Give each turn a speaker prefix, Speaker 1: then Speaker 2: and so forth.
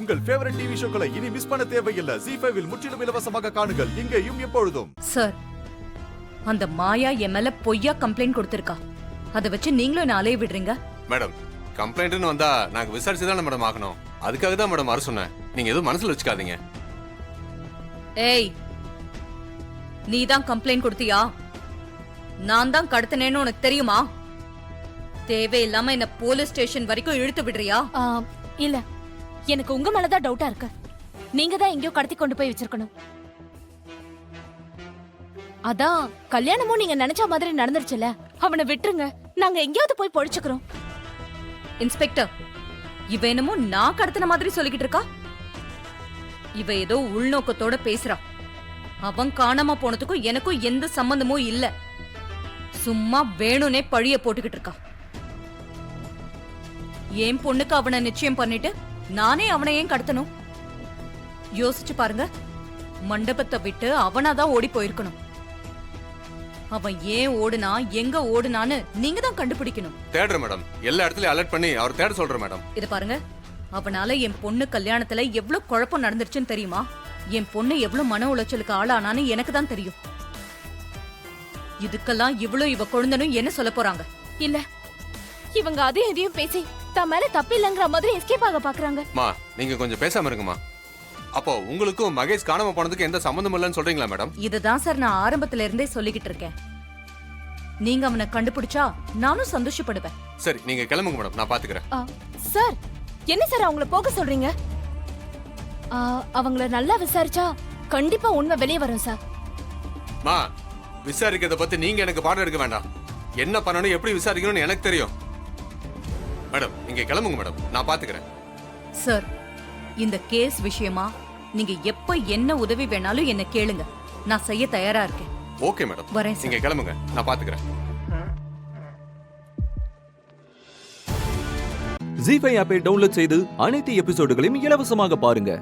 Speaker 1: உங்கள் favourite TV ஷோக்களை இனி miss பண்ண தேவையில்லை. ZEE5 இல் முற்றிலும் இலவசமாக காணுங்கள். இங்கேயும் எப்பொழுதும்.
Speaker 2: சார், அந்த மாயா என் மேல பொய்யா கம்ப்ளைண்ட் கொடுத்திருக்கா. அதை வச்சு நீங்களும் என்ன அலைய விடுறீங்க?
Speaker 3: மேடம், கம்ப்ளைண்ட்னு வந்தா நாங்க விசாரிச்சு தானே மேடம் ஆகணும். அதுக்காக தான் மேடம் வர சொன்னேன். நீங்க எதுவும் மனசுல வச்சுக்காதீங்க.
Speaker 2: ஏய், நீ தான் கம்ப்ளைண்ட் கொடுத்தியா? நான் தான் கடத்தினேன்னு உனக்கு தெரியுமா? தேவையில்லாம என்ன போலீஸ் ஸ்டேஷன் வரைக்கும் இழுத்து விடுறியா?
Speaker 4: இல்ல, எனக்கு உங்க மேலதான் டவுட்டா இருக்கு. நீங்க தான் எங்கேயோ கடத்தி கொண்டு போய் வச்சிருக்கணும். அதான் கல்யாணமும் நீங்க நினைச்ச மாதிரி நடந்துருச்சுல, அவனை விட்டுருங்க. நாங்க எங்கேயாவது போய் பொழிச்சுக்கிறோம்.
Speaker 2: இன்ஸ்பெக்டர், இவ என்னமோ நான் கடத்தின மாதிரி சொல்லிக்கிட்டு இருக்கா. இவ ஏதோ உள்நோக்கத்தோட பேசுறா. அவன் காணாம போனதுக்கும் எனக்கும் எந்த சம்பந்தமும் இல்ல. சும்மா வேணும்னே பழிய போட்டுக்கிட்டு இருக்கா. என் பொண்ணுக்கு அவனை நிச்சயம் பண்ணிட்டு நானே அவனை ஏன் கடத்தணும்? யோசிச்சு பாருங்க. மண்டபத்தை விட்டு அவனாதான் ஓடி போயிருக்கணும். அவன் ஏன் ஓடுனா, எங்க ஓடுனான்னு நீங்க தான் கண்டுபிடிக்கணும்.
Speaker 3: தேடுற மேடம், எல்லா இடத்துலயும் அலர்ட் பண்ணி அவர் தேட சொல்ற மேடம்.
Speaker 2: இத பாருங்க, அவனால என் பொண்ணு கல்யாணத்துல எவ்வளவு குழப்பம் நடந்துருச்சுன்னு தெரியுமா? என் பொண்ணு எவ்வளவு மன உளைச்சலுக்கு ஆளானான்னு எனக்கு தான் தெரியும். இதுக்கெல்லாம் இவ கொழுந்தனும் என்ன சொல்ல போறாங்க?
Speaker 4: இல்ல, இவங்க அதையும் இதையும் பேசி தன் மேல தப்பு இல்லங்கிற மாதிரி எஸ்கேப் ஆக பாக்குறாங்க.
Speaker 3: மா, நீங்க கொஞ்சம் பேசாம இருங்கம்மா. அப்போ உங்களுக்கும் மகேஷ் காணாம போனதுக்கு எந்த சம்பந்தமும் இல்லைன்னு சொல்றீங்களா மேடம்?
Speaker 2: இதுதான் சார் நான் ஆரம்பத்துல இருந்தே சொல்லிக்கிட்டு இருக்கேன். நீங்க அவனை கண்டுபிடிச்சா நானும் சந்தோஷப்படுவேன்.
Speaker 3: சரி, நீங்க கிளம்புங்க மேடம், நான் பாத்துக்கிறேன்.
Speaker 4: சார், என்ன சார் அவங்கள போக சொல்றீங்க? அவங்கள நல்லா விசாரிச்சா கண்டிப்பா உண்மை வெளியே வரும் சார்.
Speaker 3: மா, விசாரிக்கிறத பத்தி நீங்க எனக்கு பாடம் எடுக்க வேண்டாம். என்ன பண்ணணும், எப்படி விசாரிக்கணும்னு எனக்கு தெரியும். மேடம், நீங்க கிளம்புங்க மேடம், நான் பாத்துக்கிறேன்.
Speaker 2: சார், இந்த கேஸ் விஷயமா நீங்க எப்ப என்ன உதவி வேணாலும் என்ன கேளுங்க. நான் செய்ய தயாரா இருக்கேன்.
Speaker 3: ஓகே மேடம்,
Speaker 2: வரேன் சார்.
Speaker 3: நீங்க கிளம்புங்க, நான் பாத்துக்கிறேன்.
Speaker 5: ZEE5 ஆப்பை டவுன்லோட் செய்து அனைத்து எபிசோடுகளையும் இலவசமாக பாருங்க.